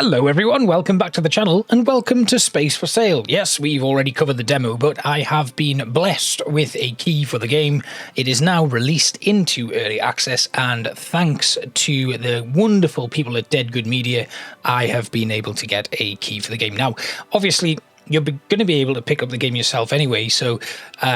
Hello everyone, welcome back to the channel and welcome to Space for Sale. Yes, we've already covered the demo, but I have been blessed with a key for the game. It is now released into early access, and thanks to the wonderful people at Dead Good Media, I have been able to get a key for the game. Now, obviously, you're going to be able to pick up the game yourself anyway, so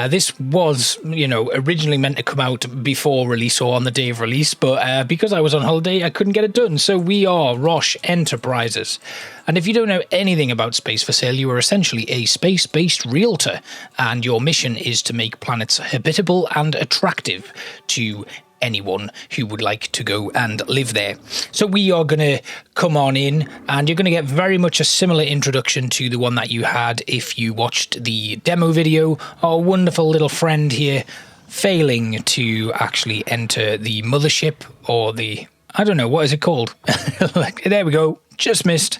this was, originally meant to come out before release or on the day of release, but because I was on holiday, I couldn't get it done. So we are Roche Enterprises. And if you don't know anything about Space for Sale, you are essentially a space-based realtor, and your mission is to make planets habitable and attractive to anyone who would like to go and live there. So we are going to come on in, and you're going to get very much a similar introduction to the one that you had if you watched the demo video. Our wonderful little friend here failing to actually enter the mothership, or the, I don't know, what is it called? There we go, just missed.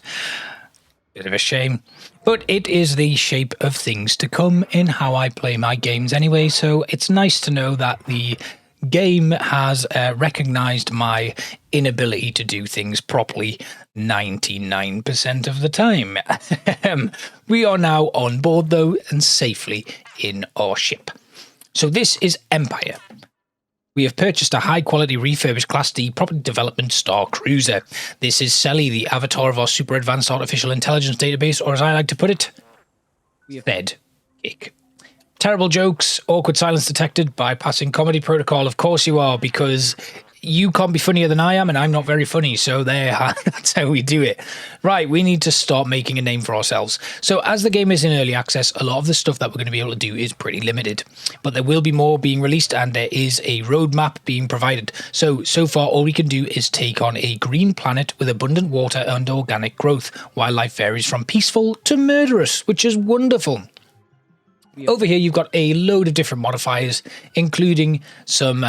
Bit of a shame. But it is the shape of things to come in how I play my games anyway, so it's nice to know that the game has recognized my inability to do things properly 99% of the time. We are now on board though, and safely in our ship. So this is Empire. We have purchased a high-quality refurbished Class D property development star cruiser. This is Selly, the avatar of our super advanced artificial intelligence database, or as I like to put it, Fed Kick. Terrible jokes, awkward silence detected, bypassing comedy protocol. Of course you are, because you can't be funnier than I am, and I'm not very funny, so that's how we do it. Right, we need to start making a name for ourselves. So as the game is in early access, a lot of the stuff that we're going to be able to do is pretty limited. But there will be more being released, and there is a roadmap being provided. So far, all we can do is take on a green planet with abundant water and organic growth. Wildlife varies from peaceful to murderous, which is wonderful. Over here, you've got a load of different modifiers, including some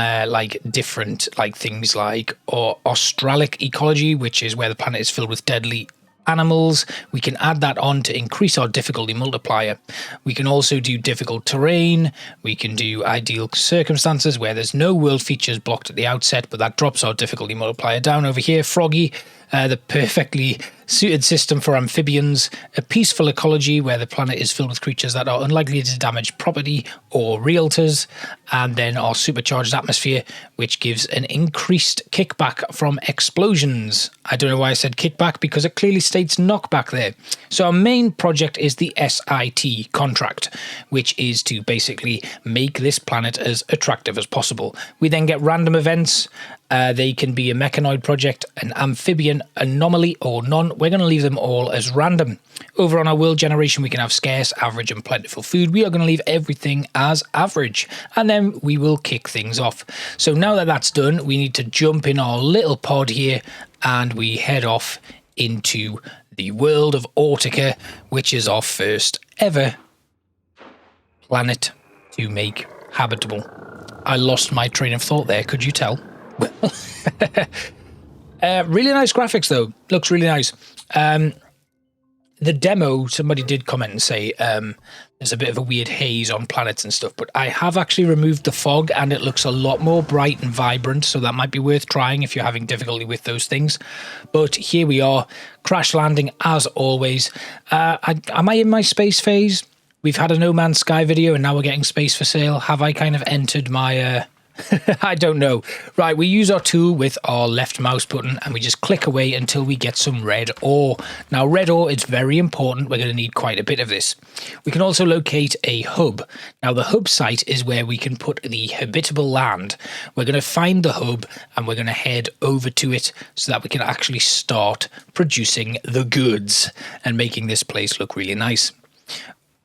different things like australic ecology, which is where the planet is filled with deadly animals. We can add that on to increase our difficulty multiplier. We can also do difficult terrain. We can do ideal circumstances where there's no world features blocked at the outset, but that drops our difficulty multiplier down. Over here, Froggy, the perfectly suited system for amphibians, a peaceful ecology where the planet is filled with creatures that are unlikely to damage property or realtors, and then our supercharged atmosphere, which gives an increased kickback from explosions. I don't know why I said kickback, because it clearly states knockback there. So our main project is the SIT contract, which is to basically make this planet as attractive as possible. We then get random events. They can be a mechanoid project, an amphibian anomaly, or none. We're going to leave them all as random. Over on our world generation, we can have scarce, average, and plentiful food. We are going to leave everything as average, and then we will kick things off. So now that that's done, we need to jump in our little pod here, and we head off into the world of Autica, which is our first ever planet to make habitable. I lost my train of thought there, could you tell? Well, really nice graphics though, looks really nice. The demo, somebody did comment and say there's a bit of a weird haze on planets and stuff, but I have actually removed the fog and it looks a lot more bright and vibrant, so that might be worth trying if you're having difficulty with those things. But here we are, crash landing as always. Am I in my space phase? We've had a No Man's Sky video and now we're getting Space for Sale. Have I kind of entered my I don't know. Right, we use our tool with our left mouse button and we just click away until we get some red ore. Now, red ore is very important. We're going to need quite a bit of this. We can also locate a hub. Now, the hub site is where we can put the habitable land. We're going to find the hub and we're going to head over to it so that we can actually start producing the goods and making this place look really nice.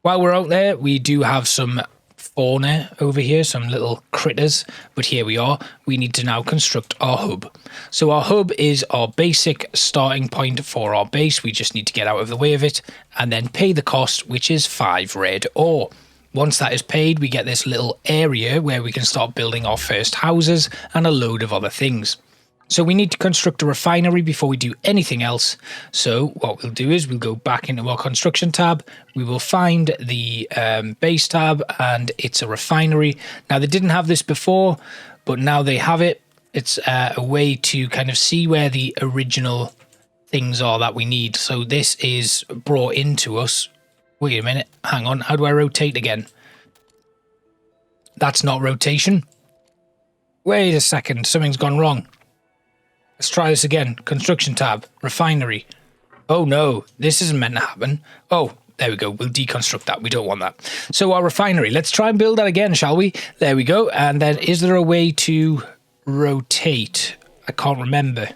While we're out there, we do have some fauna over here, some little critters, but here we are. We need to now construct our hub. So our hub is our basic starting point for our base. We just need to get out of the way of it and then pay the cost, which is 5 red ore. Once that is paid, we get this little area where we can start building our first houses and a load of other things. So we need to construct a refinery before we do anything else. So what we'll do is we'll go back into our construction tab. We will find the base tab, and it's a refinery. Now, they didn't have this before, but now they have it. It's a way to kind of see where the original things are that we need. So this is brought into us. Wait a minute. Hang on. How do I rotate again? That's not rotation. Wait a second. Something's gone wrong. Let's try this again. Construction tab. Refinery. Oh no. This isn't meant to happen. Oh, there we go. We'll deconstruct that. We don't want that. So our refinery. Let's try and build that again, shall we? There we go. And then is there a way to rotate? I can't remember.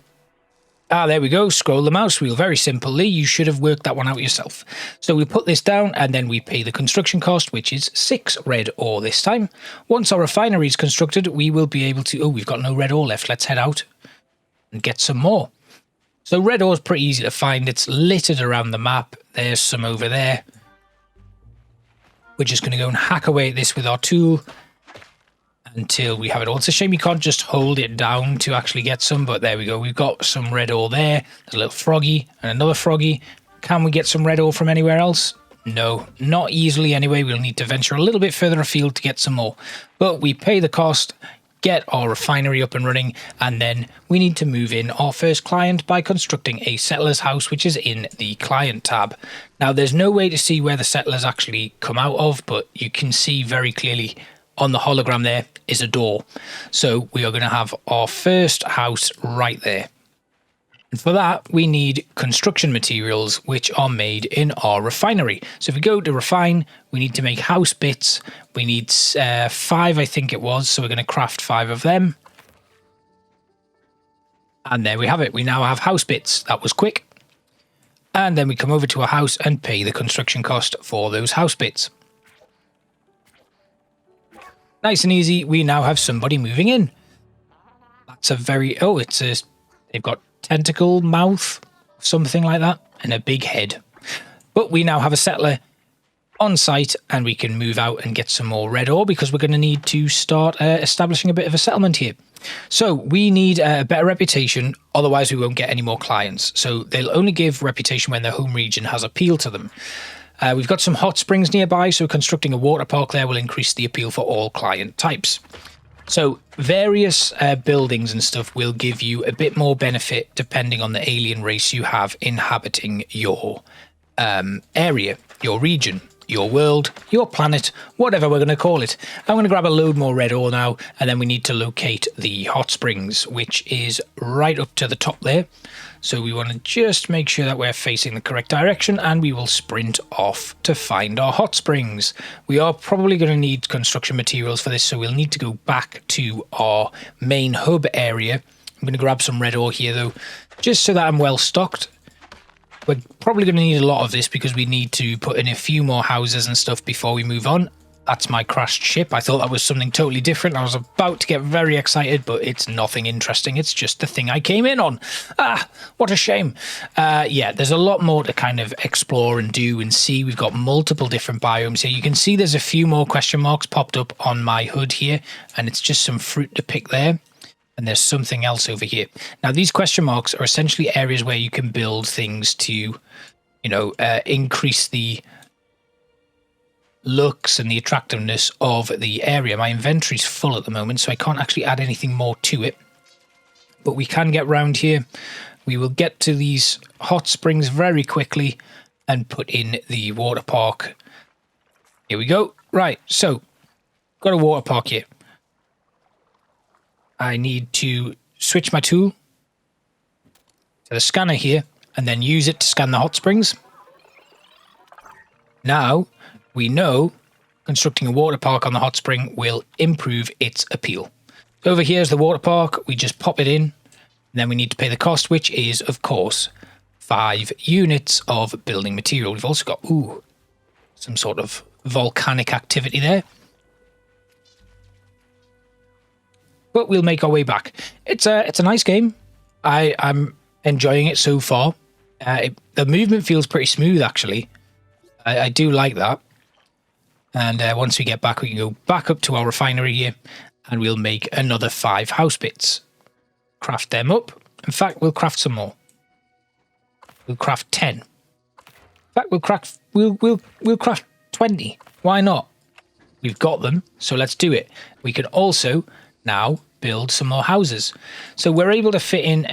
Ah, there we go. Scroll the mouse wheel. Very simply. You should have worked that one out yourself. So we put this down and then we pay the construction cost, which is 6 red ore this time. Once our refinery is constructed, we will be able to... Oh, we've got no red ore left. Let's head out and get some more. So red ore is pretty easy to find. It's littered around the map. There's some over there. We're just going to go and hack away at this with our tool until we have it all. It's a shame you can't just hold it down to actually get some, but there we go. We've got some red ore there. There's a little froggy and another froggy. Can we get some red ore from anywhere else? No, not easily anyway. We'll need to venture a little bit further afield to get some more. But we pay the cost, get our refinery up and running, and then we need to move in our first client by constructing a settler's house, which is in the client tab. Now, there's no way to see where the settlers actually come out of, but you can see very clearly on the hologram there is a door. So we are going to have our first house right there. And for that, we need construction materials, which are made in our refinery. So if we go to refine, we need to make house bits. We need 5, I think it was. So we're going to craft 5 of them. And there we have it. We now have house bits. That was quick. And then we come over to our house and pay the construction cost for those house bits. Nice and easy. We now have somebody moving in. That's a very... Oh, it's a... They've got tentacle mouth, something like that, and a big head. But we now have a settler on site, and we can move out and get some more red ore because we're going to need to start establishing a bit of a settlement here. So we need a better reputation, otherwise we won't get any more clients. So they'll only give reputation when their home region has appeal to them. We've got some hot springs nearby, so constructing a water park there will increase the appeal for all client types. So various buildings and stuff will give you a bit more benefit depending on the alien race you have inhabiting your area, your region, your world, your planet, whatever we're going to call it. I'm going to grab a load more red ore now, and then we need to locate the hot springs, which is right up to the top there. So we want to just make sure that we're facing the correct direction, and we will sprint off to find our hot springs. We are probably going to need construction materials for this, so we'll need to go back to our main hub area. I'm going to grab some red ore here, though, just so that I'm well stocked. We're probably going to need a lot of this because we need to put in a few more houses and stuff before we move on. That's my crashed ship. I thought that was something totally different. I was about to get very excited, but it's nothing interesting. It's just the thing I came in on. Ah, what a shame. Yeah, there's a lot more to kind of explore and do and see. We've got multiple different biomes here. You can see there's a few more question marks popped up on my HUD here, and it's just some fruit to pick there. And there's something else over here. Now, these question marks are essentially areas where you can build things to, you know, increase the looks and the attractiveness of the area. My inventory's full at the moment, so I can't actually add anything more to it. But we can get round here. We will get to these hot springs very quickly and put in the water park. Here we go. Right, so got a water park here. I need to switch my tool to the scanner here and then use it to scan the hot springs. Now, we know constructing a water park on the hot spring will improve its appeal. So over here is the water park. We just pop it in. And then we need to pay the cost, which is, of course, 5 units of building material. We've also got, some sort of volcanic activity there. But we'll make our way back. It's a nice game. I'm enjoying it so far. The movement feels pretty smooth, actually. I do like that. And once we get back, we can go back up to our refinery here, and we'll make another 5 house bits. Craft them up. In fact, we'll craft some more. We'll craft 10. In fact, we'll craft 20. Why not? We've got them, so let's do it. We can also now build some more houses. So we're able to fit in,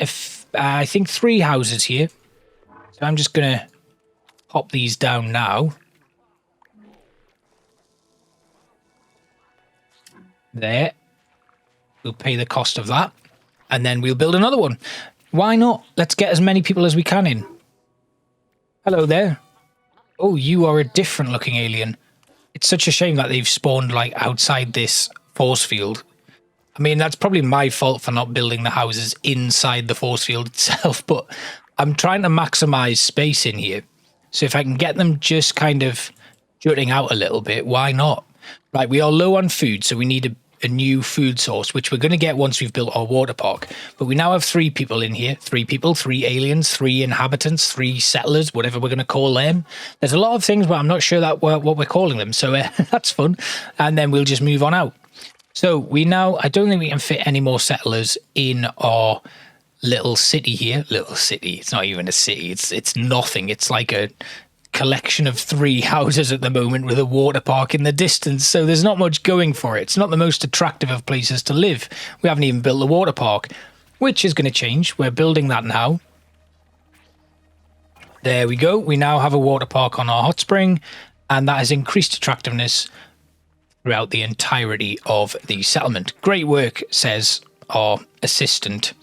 I think, 3 houses here. So I'm just going to pop these down now. There. We'll pay the cost of that. And then we'll build another one. Why not? Let's get as many people as we can in. Hello there. Oh, you are a different looking alien. It's such a shame that they've spawned like outside this force field. I mean, that's probably my fault for not building the houses inside the force field itself, but I'm trying to maximize space in here. So if I can get them just kind of jutting out a little bit, why not? Right, we are low on food, so we need a new food source, which we're going to get once we've built our water park. But we now have 3 people in here. 3 people, 3 aliens, 3 inhabitants, 3 settlers, whatever we're going to call them. There's a lot of things, but I'm not sure that what we're calling them. So that's fun. And then we'll just move on out. So we now, I don't think we can fit any more settlers in our little city here. Little city. It's not even a city. It's nothing. It's like a collection of 3 houses at the moment with a water park in the distance. So there's not much going for it. It's not the most attractive of places to live. We haven't even built the water park, which is going to change. We're building that now. There we go. We now have a water park on our hot spring, and that has increased attractiveness throughout the entirety of the settlement. Great work, says our assistant.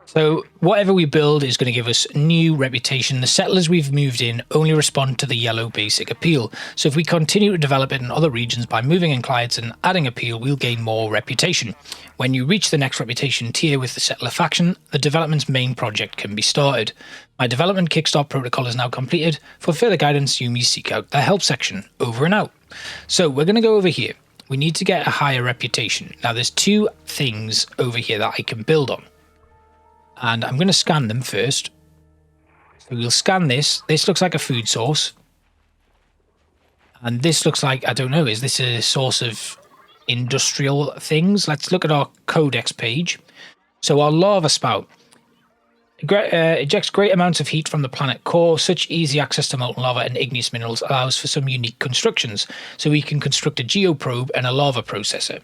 So whatever we build is going to give us new reputation. The settlers we've moved in only respond to the yellow basic appeal. So if we continue to develop it in other regions by moving in clients and adding appeal, we'll gain more reputation. When you reach the next reputation tier with the settler faction, the development's main project can be started. My development kickstart protocol is now completed. For further guidance, you may seek out the help section. Over and out. So we're going to go over here. We need to get a higher reputation. Now there's 2 things over here that I can build on. And I'm going to scan them first. So we'll scan this. This looks like a food source. And this looks like, I don't know, is this a source of industrial things? Let's look at our codex page. So our lava spout ejects great amounts of heat from the planet core. Such easy access to molten lava and igneous minerals allows for some unique constructions. So we can construct a geoprobe and a lava processor.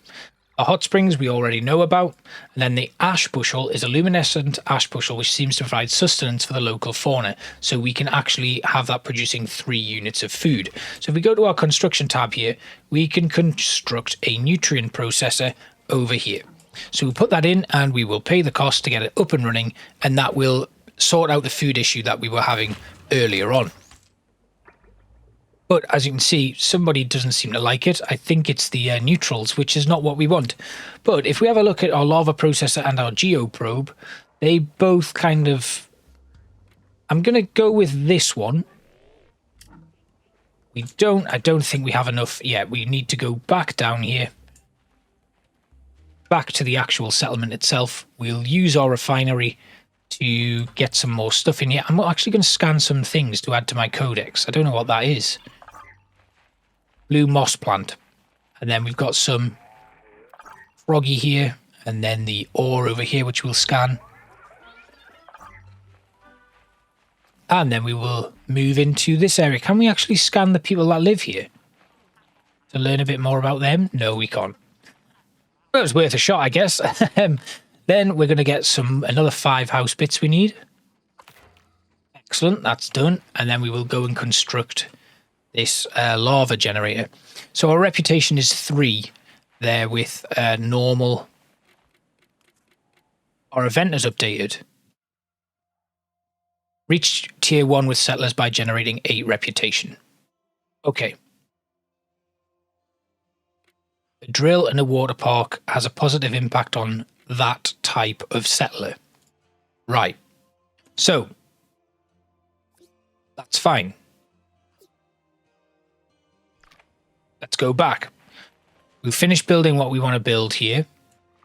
Our hot springs we already know about, and then the ash bushel is a luminescent ash bushel which seems to provide sustenance for the local fauna, so we can actually have that producing 3 units of food. So if we go to our construction tab here, we can construct a nutrient processor over here. So we'll put that in and we will pay the cost to get it up and running, and that will sort out the food issue that we were having earlier on. But as you can see, somebody doesn't seem to like it. I think it's the neutrals, which is not what we want. But if we have a look at our lava processor and our geoprobe, they both kind of... I'm going to go with this one. I don't think we have enough yet. We need to go back down here. Back to the actual settlement itself. We'll use our refinery to get some more stuff in here. I'm actually going to scan some things to add to my codex. I don't know what that is. Blue moss plant. And then we've got some froggy here. And then the ore over here, which we'll scan. And then we will move into this area. Can we actually scan the people that live here? To learn a bit more about them? No, we can't. Well, it was worth a shot, I guess. Then we're going to get another 5 house bits we need. Excellent, that's done. And then we will go and construct this lava generator. So our reputation is 3 there with normal. Our event is updated. Reach tier 1 with settlers by generating 8 reputation. Okay. A drill and a water park has a positive impact on that type of settler. Right. So, that's fine. Let's go back. We'll finish building what we want to build here.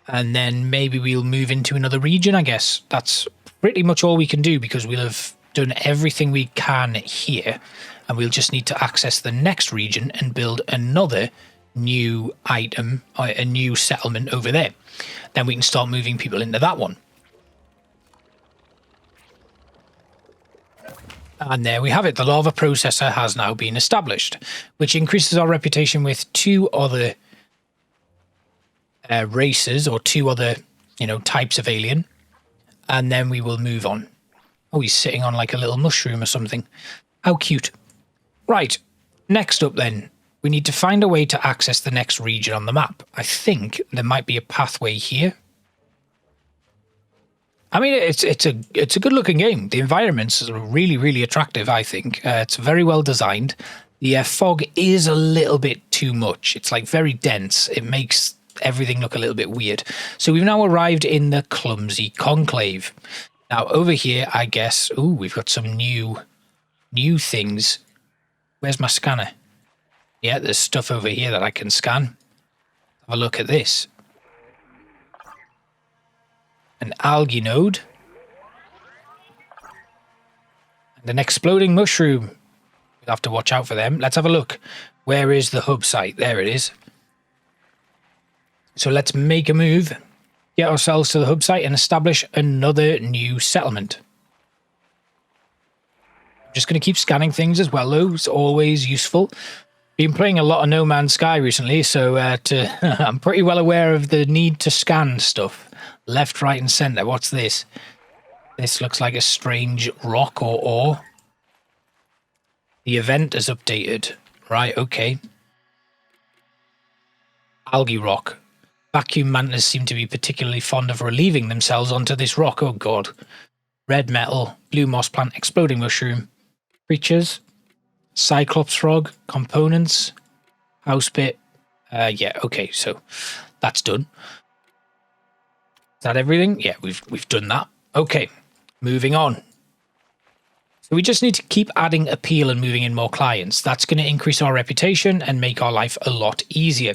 And then maybe we'll move into another region, I guess. That's pretty much all we can do because we'll have done everything we can here. And we'll just need to access the next region and build another new item, or a new settlement over there. Then we can start moving people into that one. And there we have it. The lava processor has now been established, which increases our reputation with 2 other races or 2 other, types of alien. And then we will move on. Oh, he's sitting on like a little mushroom or something. How cute. Right, next up then, we need to find a way to access the next region on the map. I think there might be a pathway here. I mean, it's a good looking game. The environments are really, really attractive, I think. It's very well designed. The fog is a little bit too much. It's like very dense. It makes everything look a little bit weird. So we've now arrived in the clumsy conclave. Now over here, I guess, ooh, we've got some new things. Where's my scanner? Yeah, there's stuff over here that I can scan. Have a look at this. An algae node. And an exploding mushroom. We'll have to watch out for them. Let's have a look. Where is the hub site? There it is. So let's make a move. Get ourselves to the hub site and establish another new settlement. I'm just going to keep scanning things as well, though. It's always useful. Been playing a lot of No Man's Sky recently, so I'm pretty well aware of the need to scan stuff. Left, right, and centre. What's this? This looks like a strange rock or ore. The event is updated. Right, okay. Algae rock. Vacuum mantas seem to be particularly fond of relieving themselves onto this rock. Oh, God. Red metal, blue moss plant, exploding mushroom. Creatures. Cyclops frog. Components. House bit. Yeah, okay, so that's done. Is that everything? Yeah, we've done that. Okay, moving on. So we just need to keep adding appeal and moving in more clients. That's going to increase our reputation and make our life a lot easier.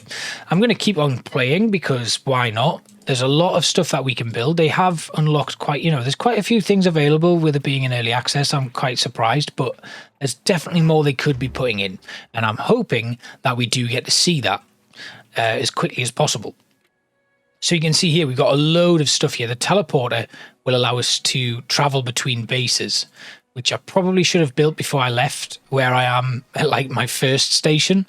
I'm going to keep on playing because why not? There's a lot of stuff that we can build. They have unlocked quite, there's quite a few things available with it being in early access. I'm quite surprised, but there's definitely more they could be putting in. And I'm hoping that we do get to see that as quickly as possible. So you can see here, we've got a load of stuff here. The teleporter will allow us to travel between bases, which I probably should have built before I left where I am at like my first station,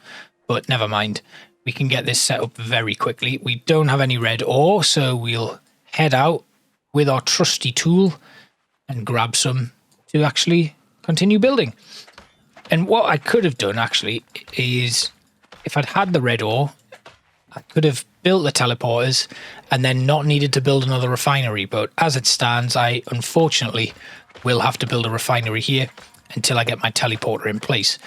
but never mind. We can get this set up very quickly. We don't have any red ore, so we'll head out with our trusty tool and grab some to actually continue building. And what I could have done actually is if I'd had the red ore, I could have built the teleporters and then not needed to build another refinery. But as it stands, I unfortunately will have to build a refinery here until I get my teleporter in place.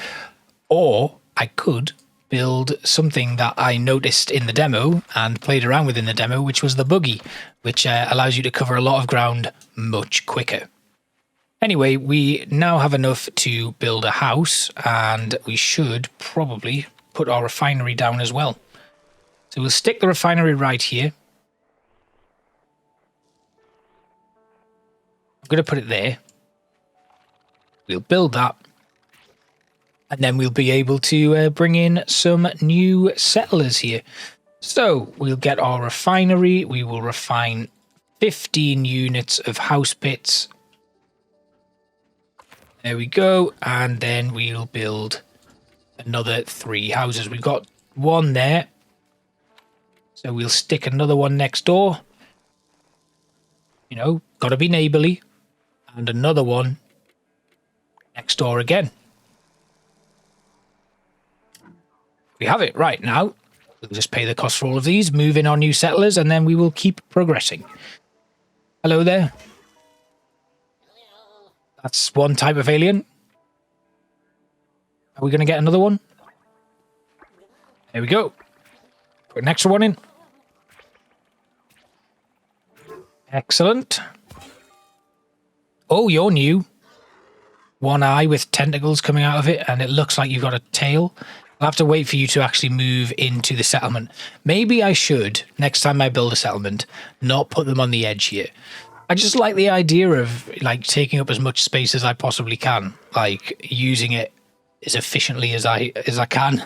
Or I could build something that I noticed in the demo and played around with in the demo, which was the buggy, which allows you to cover a lot of ground much quicker. Anyway, we now have enough to build a house, and we should probably put our refinery down as well. So we'll stick the refinery right here. I'm going to put it there. We'll build that. And then we'll be able to bring in some new settlers here. So we'll get our refinery. We will refine 15 units of house bits. There we go. And then we'll build another 3 houses. We've got one there. So we'll stick another one next door. Got to be neighbourly. And another one next door again. We have it. Right, now we'll just pay the cost for all of these, move in our new settlers, and then we will keep progressing. Hello there. That's one type of alien. Are we going to get another one? There we go. Put an extra one in. Excellent. Oh, you're new. One eye with tentacles coming out of it, and it looks like you've got a tail. I'll have to wait for you to actually move into the settlement. Maybe I should, next time I build a settlement, not put them on the edge here. I just like the idea of like taking up as much space as I possibly can, like using it as efficiently as I can.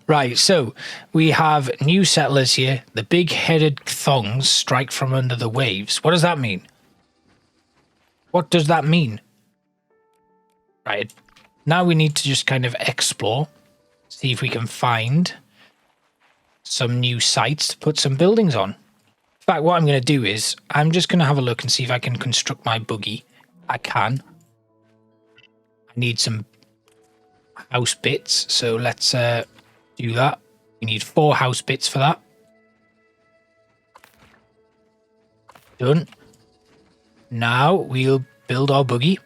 Right, so we have new settlers here. The big-headed thongs strike from under the waves. What does that mean? What does that mean? Right, now we need to just kind of explore, see if we can find some new sites to put some buildings on. In fact, what I'm going to do is I'm just going to have a look and see if I can construct my buggy I can. I need some house bits, so let's do that. We need 4 house bits for that. Done. Now we'll build our buggy.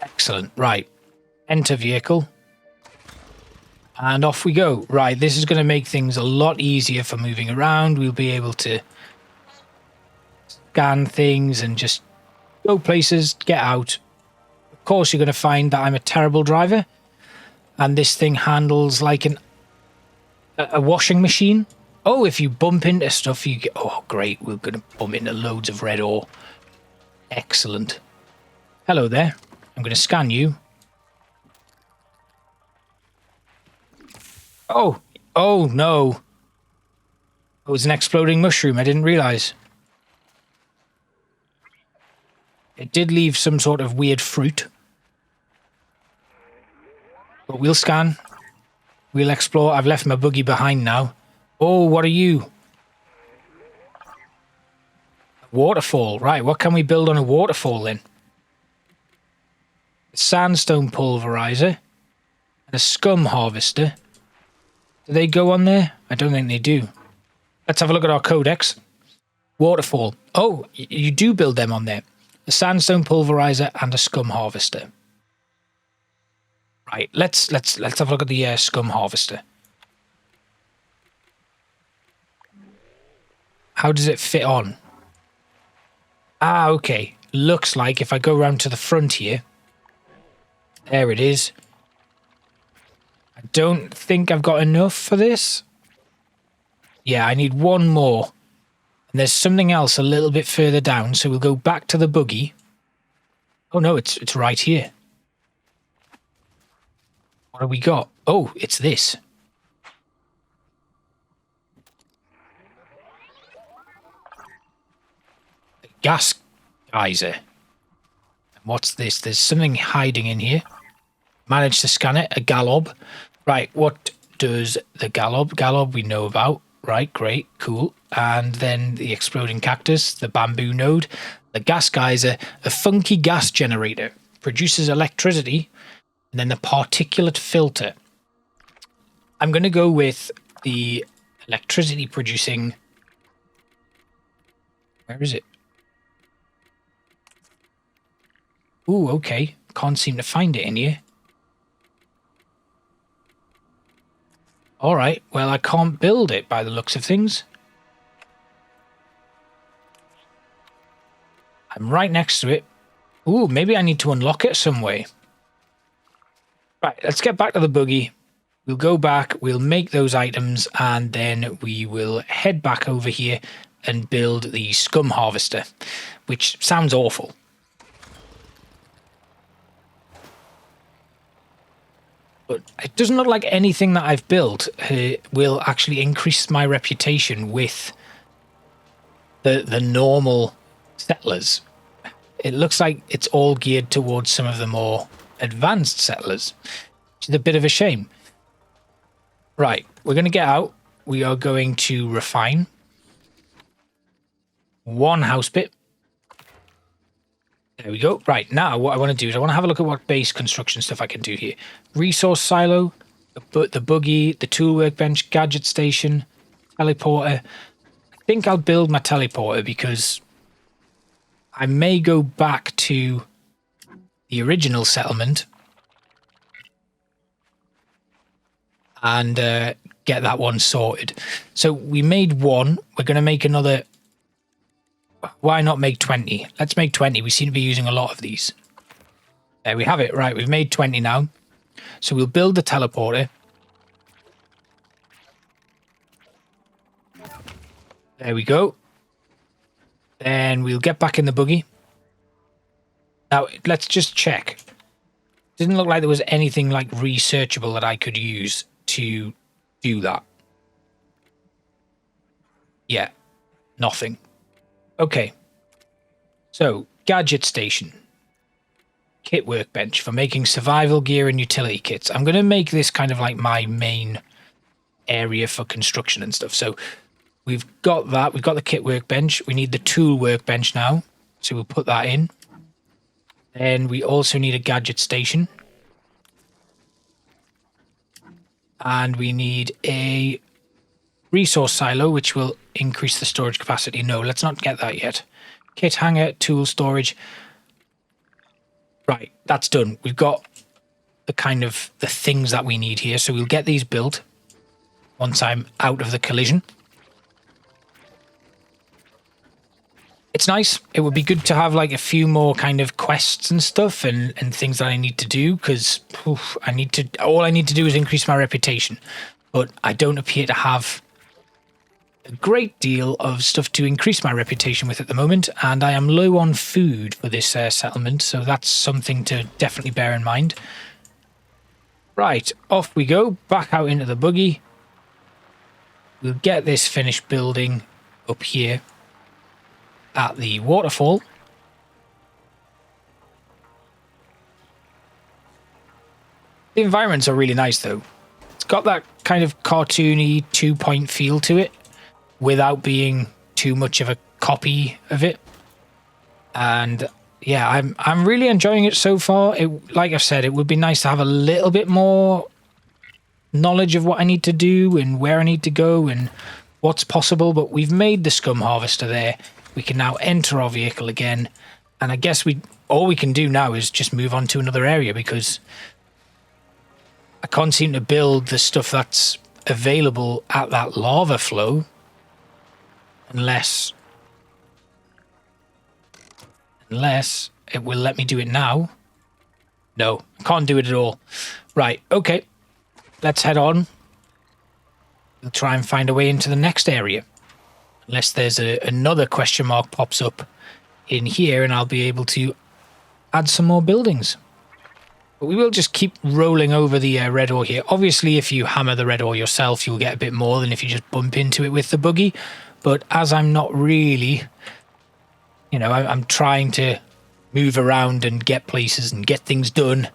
Excellent. Right. Enter vehicle. And off we go. Right, this is going to make things a lot easier for moving around. We'll be able to scan things and just go places, get out. Of course, you're going to find that I'm a terrible driver. And this thing handles like a washing machine. Oh, if you bump into stuff, you get... Oh, great. We're going to bump into loads of red ore. Excellent. Hello there. I'm going to scan you. Oh. Oh, no. It was an exploding mushroom. I didn't realize. It did leave some sort of weird fruit. But we'll scan. We'll explore. I've left my buggy behind now. Oh, what are you? A waterfall. Right, what can we build on a waterfall then? A sandstone pulverizer. And a scum harvester. Do they go on there? I don't think they do. Let's have a look at our codex. Waterfall. Oh, you do build them on there. A sandstone pulverizer and a scum harvester. Right, let's have a look at the scum harvester. How does it fit on? Ah, okay. Looks like if I go around to the front here. There it is. I don't think I've got enough for this. Yeah, I need one more. And there's something else a little bit further down, so we'll go back to the buggy. Oh no, it's right here. What have we got? Oh, it's this. A gas geyser. And what's this? There's something hiding in here. Managed to scan it. A galob. Right, what does the galob? Galob we know about. Right, great, cool. And then the exploding cactus, the bamboo node, the gas geyser, a funky gas generator, produces electricity, and then the particulate filter. I'm going to go with the electricity producing... Where is it? Ooh, okay. Can't seem to find it in here. All right, well, I can't build it by the looks of things. I'm right next to it. Ooh, maybe I need to unlock it some way. Right, let's get back to the buggy. We'll go back, we'll make those items, and then we will head back over here and build the scum harvester, which sounds awful. But it doesn't look like anything that I've built will actually increase my reputation with the normal settlers. It looks like it's all geared towards some of the more advanced settlers, which is a bit of a shame. Right, we're going to get out. We are going to refine. 1 house bit. There we go. Right, now what I want to do is I want to have a look at what base construction stuff I can do here. Resource silo, the buggy, the tool workbench, gadget station, teleporter. I think I'll build my teleporter because I may go back to the original settlement and get that one sorted. So we made 1. We're going to make another... Why not make 20? Let's make 20. We seem to be using a lot of these. There we have it. Right, we've made 20 now. So we'll build the teleporter. There we go. Then we'll get back in the buggy. Now, let's just check. Didn't look like there was anything like researchable that I could use to do that. Yeah, nothing. Okay, so gadget station, kit workbench for making survival gear and utility kits. I'm going to make this kind of like my main area for construction and stuff. So We've got that. We've got the kit workbench. We need the tool workbench now. So we'll put that in. Then we also need a gadget station. And we need a resource silo, which will increase the storage capacity. No, let's not get that yet. Kit hanger, tool storage. Right, that's done. We've got the things that we need here. So we'll get these built once I'm out of the collision. It's nice. It would be good to have like a few more kind of quests and stuff and things that I need to do, because all I need to do is increase my reputation. But I don't appear to have a great deal of stuff to increase my reputation with at the moment, and I am low on food for this settlement, so that's something to definitely bear in mind. Right, off we go, back out into the buggy. We'll get this finished building up here at the waterfall. The environments are really nice though. It's got that kind of cartoony 2-point feel to it without being too much of a copy of it. And yeah, I'm really enjoying it so far. Like I've said, it would be nice to have a little bit more knowledge of what I need to do and where I need to go and what's possible, but we've made the scum harvester there. We can now enter our vehicle again, and I guess all we can do now is just move on to another area, because I can't seem to build the stuff that's available at that lava flow unless it will let me do it now. No, I can't do it at all. Right, okay, let's head on. We'll try and find a way into the next area. Unless there's another question mark pops up in here and I'll be able to add some more buildings. But we will just keep rolling over the red ore here. Obviously, if you hammer the red ore yourself, you'll get a bit more than if you just bump into it with the buggy. But as I'm not really, I'm trying to move around and get places and get things done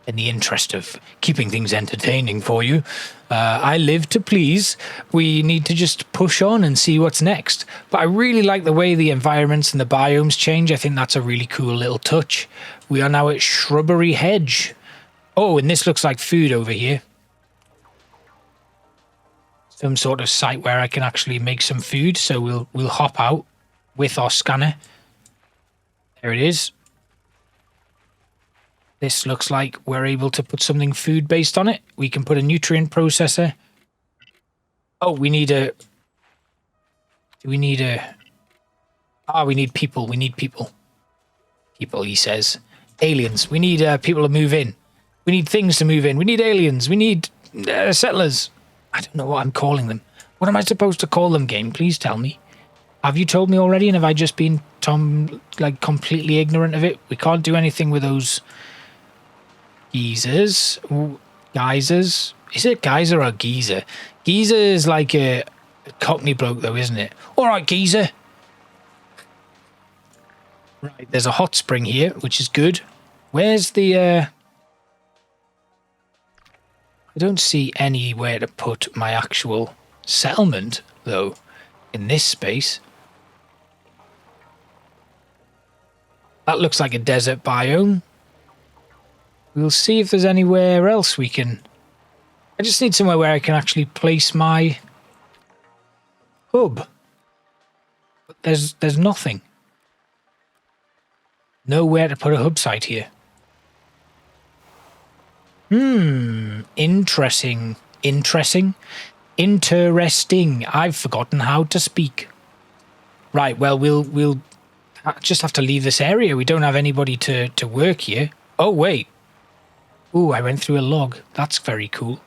in the interest of keeping things entertaining for you. I live to please. We need to just push on and see what's next. But I really like the way the environments and the biomes change. I think that's a really cool little touch. We are now at Shrubbery Hedge. Oh, and this looks like food over here. Some sort of site where I can actually make some food. So we'll hop out with our scanner. There it is. This looks like we're able to put something food based on it. We can put a nutrient processor. Oh, we need people. We need people. People, he says. Aliens. We need people to move in. We need things to move in. We need aliens. We need settlers. I don't know what I'm calling them. What am I supposed to call them, game? Please tell me. Have you told me already, and have I just been completely ignorant of it? We can't do anything with those geezers. Geysers. Is it geyser or geezer? Geezer is like a Cockney bloke though, isn't it? Alright, geezer. Right, there's a hot spring here, which is good. Where's the I don't see anywhere to put my actual settlement though in this space. That looks like a desert biome. We'll see if there's anywhere else we can... I just need somewhere where I can actually place my hub. But there's nothing. Nowhere to put a hub site here. Interesting. Interesting. I've forgotten how to speak. Right, well, we'll just have to leave this area. We don't have anybody to work here. Oh, wait. Ooh, I went through a log. That's very cool.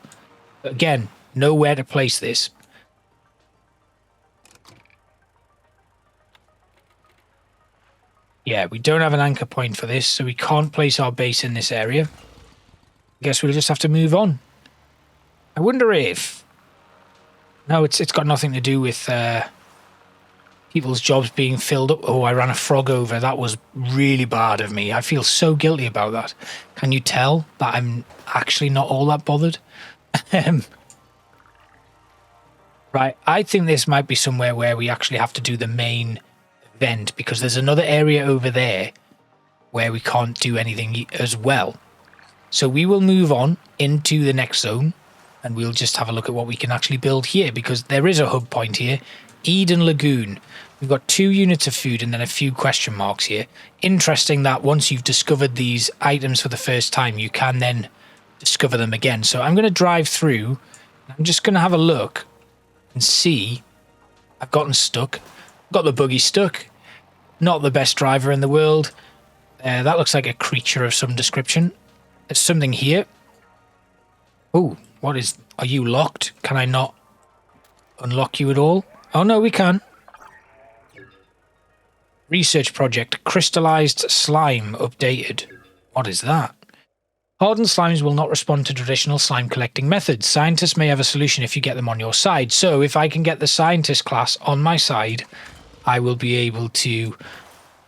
Again, nowhere to place this. Yeah, we don't have an anchor point for this, so we can't place our base in this area. I guess we'll just have to move on. I wonder if... No, it's got nothing to do with people's jobs being filled up. Oh, I ran a frog over. That was really bad of me. I feel so guilty about that. Can you tell that I'm actually not all that bothered? Right, I think this might be somewhere where we actually have to do the main event, because there's another area over there where we can't do anything as well. So we will move on into the next zone and we'll just have a look at what we can actually build here, because there is a hub point here. Eden Lagoon. We've got 2 units of food and then a few question marks here. Interesting that once you've discovered these items for the first time, you can then discover them again. So I'm going to drive through. I'm just going to have a look and see. I've gotten stuck. Got the buggy stuck. Not the best driver in the world. That looks like a creature of some description. There's something here. Oh, what is... Are you locked? Can I not unlock you at all? Oh, no, we can. Research project. Crystallized slime updated. What is that? Hardened slimes will not respond to traditional slime collecting methods. Scientists may have a solution if you get them on your side. So if I can get the scientist class on my side, I will be able to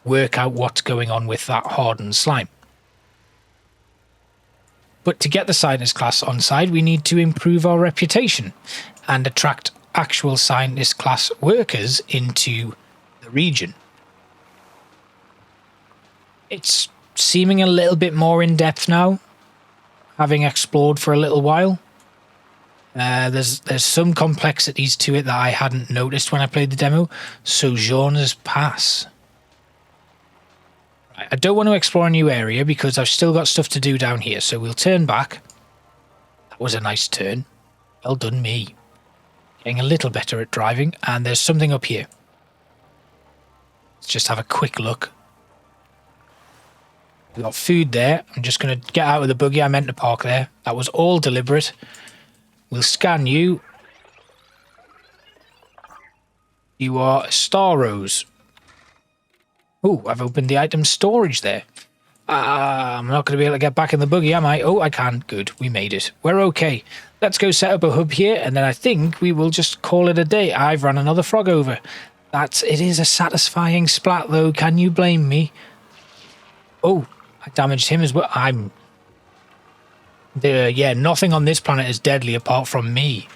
work out what's going on with that hardened slime. But to get the scientist class on side, we need to improve our reputation and attract actual scientist class workers into the region. It's seeming a little bit more in depth now, having explored for a little while. There's some complexities to it that I hadn't noticed when I played the demo. Sojourner's Pass. Right, I don't want to explore a new area because I've still got stuff to do down here, so we'll turn back. That was a nice turn. Well done me. Getting a little better at driving, and there's something up here. Let's just have a quick look. We've got food there. I'm just going to get out of the buggy. I meant to park there. That was all deliberate. We'll scan you. You are a star rose. Oh, I've opened the item storage there. I'm not going to be able to get back in the buggy, am I? Oh, I can. Good. We made it. We're okay. Let's go set up a hub here, and then I think we will just call it a day. I've run another frog over. It is a satisfying splat, though. Can you blame me? Oh, I damaged him as well. Yeah, nothing on this planet is deadly apart from me.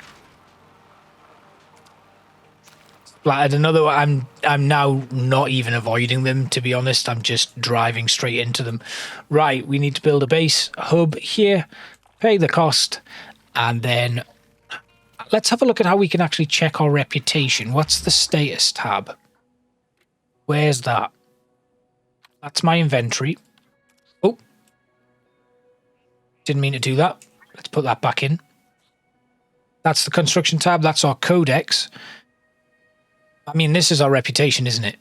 Splattered another one. I'm now not even avoiding them, to be honest. I'm just driving straight into them. Right, we need to build a base hub here, pay the cost, and then let's have a look at how we can actually check our reputation. What's the status tab? Where's that? That's my inventory. Oh, didn't mean to do that. Let's put that back in. That's the construction tab. That's our codex. I mean, this is our reputation, isn't it?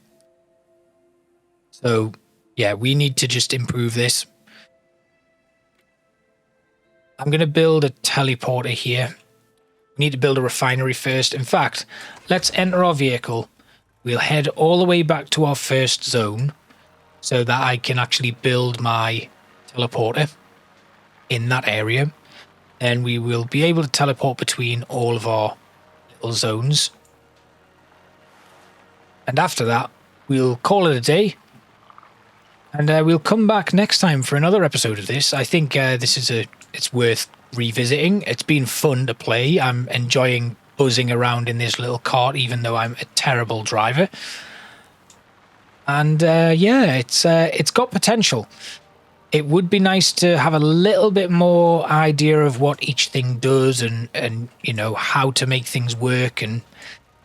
So, yeah, we need to just improve this. I'm going to build a teleporter here. We need to build a refinery first. In fact, let's enter our vehicle. We'll head all the way back to our first zone so that I can actually build my teleporter in that area. And we will be able to teleport between all of our little zones. And after that, we'll call it a day. And we'll come back next time for another episode of this. I think it's worth revisiting. It's been fun to play. I'm enjoying buzzing around in this little cart, even though I'm a terrible driver. And yeah, it's got potential. It would be nice to have a little bit more idea of what each thing does and you know, how to make things work and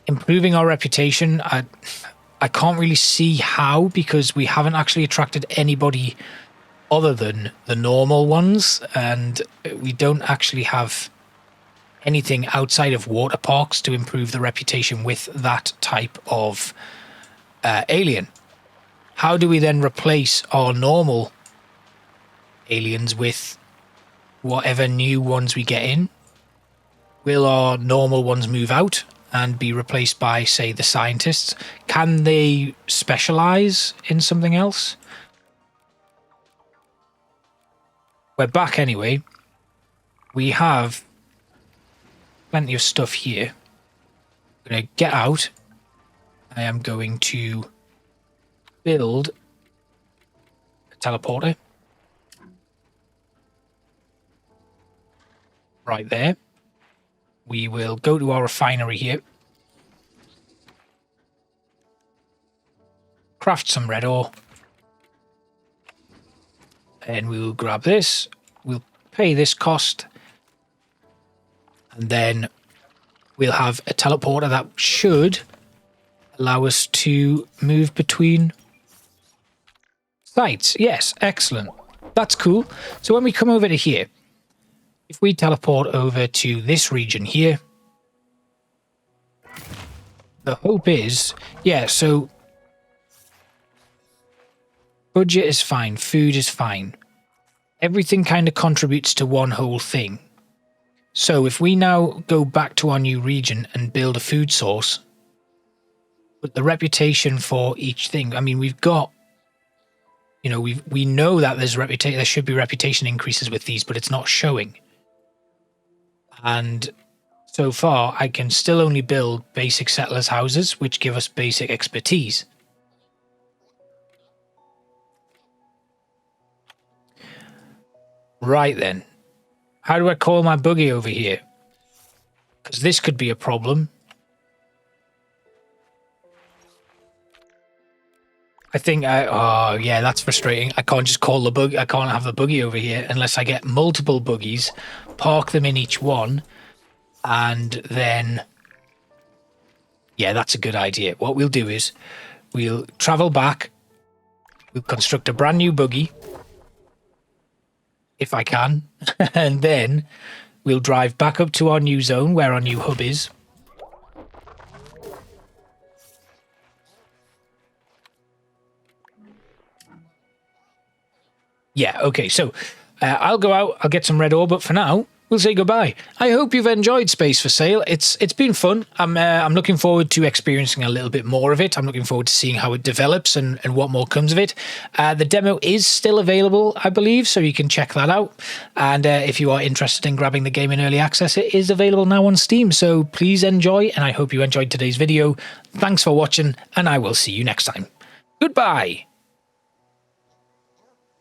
improving our reputation. I can't really see how, because we haven't actually attracted anybody other than the normal ones, and we don't actually have anything outside of water parks to improve the reputation with that type of alien. How do we then replace our normal aliens with whatever new ones we get in? Will our normal ones move out and be replaced by, say, the scientists? Can they specialize in something else? We're back anyway. We have plenty of stuff here. I'm going to get out. I am going to build a teleporter. Right there. we will go to our refinery here. Craft some red ore. And we'll grab this. We'll pay this cost. And then we'll have a teleporter that should allow us to move between sites. Yes, excellent. That's cool. So when we come over to here, if we teleport over to this region here, the hope is, yeah, so budget is fine, food is fine. Everything kind of contributes to one whole thing. So if we now go back to our new region and build a food source, but the reputation for each thing, I mean, we've got, you know, we know that there should be reputation increases with these, but it's not showing. And so far, I can still only build basic settlers' houses, which give us basic expertise. Right then. How do I call my buggy over here? Because this could be a problem. I think oh yeah, that's frustrating. I can't just call the buggy. I can't have the buggy over here unless I get multiple buggies, park them in each one, and then, yeah, that's a good idea. What we'll do is we'll travel back. We'll construct a brand new buggy, if I can, and then we'll drive back up to our new zone where our new hub is. Yeah, okay, so I'll go out, I'll get some red ore, but for now, we'll say goodbye. I hope you've enjoyed Space for Sale. It's been fun. I'm looking forward to experiencing a little bit more of it. I'm looking forward to seeing how it develops and what more comes of it. The demo is still available, I believe, so you can check that out. And if you are interested in grabbing the game in early access, it is available now on Steam. So please enjoy, and I hope you enjoyed today's video. Thanks for watching, and I will see you next time. Goodbye.